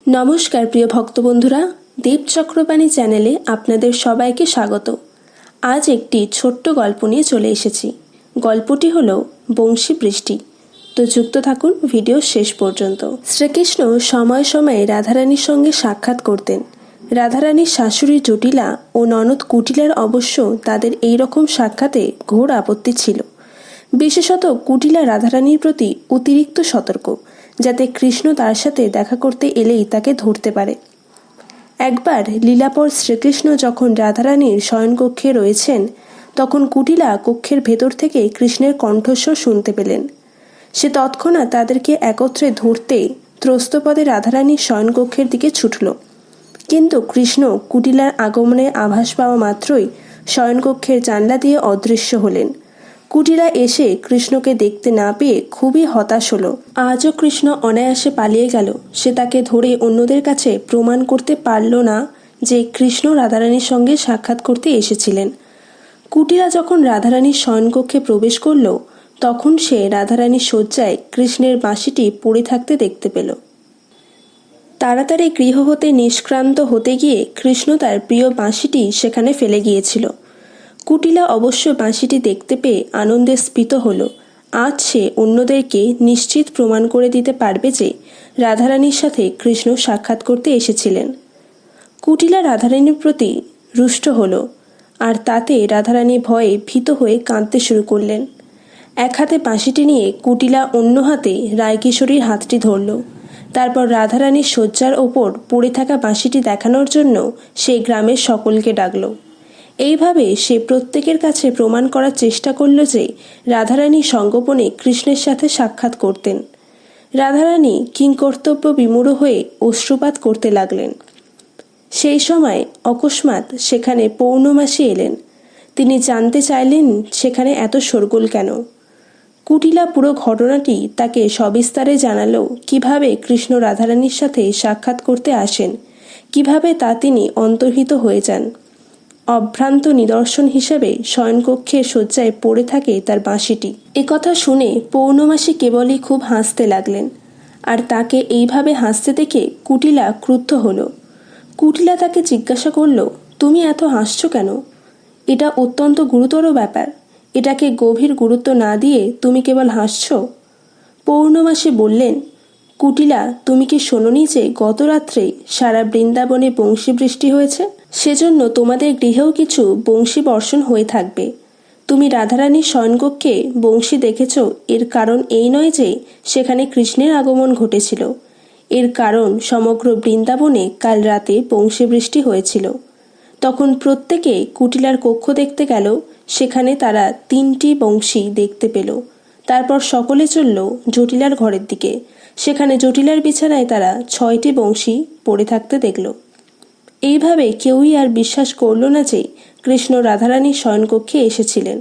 নমস্কার প্রিয় ভক্ত বন্ধুরা, দেব চক্রপাণী চ্যানেলে আপনাদের সবাইকে স্বাগত। আজ একটি ছোট্ট গল্প নিয়ে চলে এসেছি। গল্পটি হলো বংশী বৃষ্টি। তো যুক্ত থাকুন ভিডিও শেষ পর্যন্ত। শ্রীকৃষ্ণ সময়ে সময়ে রাধারানীর সঙ্গে সাক্ষাৎ করতেন। রাধারানীর শাশুড়ি জটিলা ও ননদ কুটিলার অবশ্য তাদের এই রকম সাক্ষাতে ঘোর আপত্তি ছিল। বিশেষত কুটিলা রাধারানীর প্রতি অতিরিক্ত সতর্ক, যাতে কৃষ্ণ তার সাথে দেখা করতে এলেই তাকে ধরতে পারে। একবার লীলাপর শ্রীকৃষ্ণ যখন রাধারানীর শয়নকক্ষে রয়েছেন, তখন কুটিলা কক্ষের ভেতর থেকে কৃষ্ণের কণ্ঠস্বর শুনতে পেলেন। সে তৎক্ষণাৎ তাদেরকে একত্রে ধরতে ত্রস্তপদে রাধারানীর শয়নকক্ষের দিকে ছুটল। কিন্তু কৃষ্ণ কুটিলার আগমনের আভাস পাওয়া মাত্রই শয়নকক্ষের জানলা দিয়ে অদৃশ্য হলেন। কুটিলা এসে কৃষ্ণকে দেখতে না পেয়ে খুবই হতাশ হলো। আজও কৃষ্ণ অনায়াসে পালিয়ে গেল। সে তাকে ধরে অন্যদের কাছে প্রমাণ করতে পারল না যে কৃষ্ণ রাধারানীর সঙ্গে সাক্ষাৎ করতে এসেছিলেন। কুটিলা যখন রাধারানীর শয়নকক্ষে প্রবেশ করল, তখন সে রাধারানীর শয্যায় কৃষ্ণের বাঁশিটি পড়ে থাকতে দেখতে পেল। তাড়াতাড়ি গৃহ হতে নিষ্ক্রান্ত হতে গিয়ে কৃষ্ণ তার প্রিয় বাঁশিটি সেখানে ফেলে গিয়েছিল। কুটিলা অবশ্য বাঁশিটি দেখতে পেয়ে আনন্দে স্ফীত হল। আজ সে অন্যদেরকে নিশ্চিত প্রমাণ করে দিতে পারবে যে রাধারানীর সাথে কৃষ্ণ সাক্ষাৎ করতে এসেছিলেন। কুটিলা রাধারানীর প্রতি রুষ্ট হল, আর তাতে রাধারানী ভয়ে ভীত হয়ে কাঁদতে শুরু করলেন। এক হাতে বাঁশিটি নিয়ে কুটিলা অন্য হাতে রায়কিশোরীর হাতটি ধরল। তারপর রাধারানীর শয্যার ওপর পড়ে থাকা বাঁশিটি দেখানোর জন্য সে গ্রামের সকলকে ডাকল। এইভাবে সে প্রত্যেকের কাছে প্রমাণ করার চেষ্টা করল যে রাধারানী সঙ্গোপনে কৃষ্ণের সাথে সাক্ষাৎ করতেন। রাধারানী কিংকর্তব্য বিমূঢ় হয়ে অশ্রুপাত করতে লাগলেন। সেই সময় অকস্মাৎ সেখানে পৌর্ণমাসী এলেন। তিনি জানতে চাইলেন সেখানে এত শোরগোল কেন। কুটিলা পুরো ঘটনাটি তাকে সবিস্তারে জানালো। কিভাবে কৃষ্ণ রাধারানীর সাথে সাক্ষাৎ করতে আসেন, কিভাবে তা তিনি অন্তর্হিত হয়ে যান। অভ্রান্ত নিদর্শন হিসেবে শয়নকক্ষের শয্যায় পড়ে থাকে তার বাঁশিটি। একথা শুনে পৌর্ণমাসী কেবলই খুব হাসতে লাগলেন, আর তাকে এইভাবে হাসতে দেখে কুটিলা ক্রুদ্ধ হলো। কুটিলা তাকে জিজ্ঞাসা করল, তুমি এত হাসছো কেন? এটা অত্যন্ত গুরুতর ব্যাপার। এটাকে গভীর গুরুত্ব না দিয়ে তুমি কেবল হাসছো। পৌর্ণমাসী বললেন, কুটিলা, তুমি কি শোনোনি যে গত রাত্রে সারা বৃন্দাবনে বংশী বৃষ্টি হয়েছে? সেজন্য তোমাদের গৃহেও কিছু বংশী বর্ষণ হয়ে থাকবে। তুমি রাধারানীর শয়নকক্ষে বংশী দেখেছ, এর কারণ এই নয় যে সেখানে কৃষ্ণের আগমন ঘটেছিল। এর কারণ সমগ্র বৃন্দাবনে কাল রাতে বংশী বৃষ্টি হয়েছিল। তখন প্রত্যেকে কুটিলার কক্ষ দেখতে গেল। সেখানে তারা 3টি বংশী দেখতে পেল। তারপর সকলে চলল জটিলার ঘরের দিকে। সেখানে জটিলার বিছানায় তারা 6টি বংশী পড়ে থাকতে দেখল। এইভাবে কেউই আর বিশ্বাস করল না যে কৃষ্ণ রাধারানীর শয়নকক্ষে এসেছিলেন।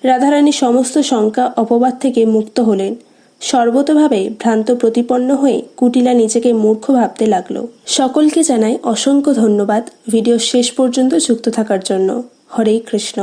রাধারানী সমস্ত শঙ্কা অপবাদ থেকে মুক্ত হলেন। সর্বতোভাবে ভ্রান্ত প্রতিপন্ন হয়ে কুটিলা নিজেকে মূর্খ ভাবতে লাগল। সকলকে জানাই অসংখ্য ধন্যবাদ ভিডিও শেষ পর্যন্ত যুক্ত থাকার জন্য। হরে কৃষ্ণ।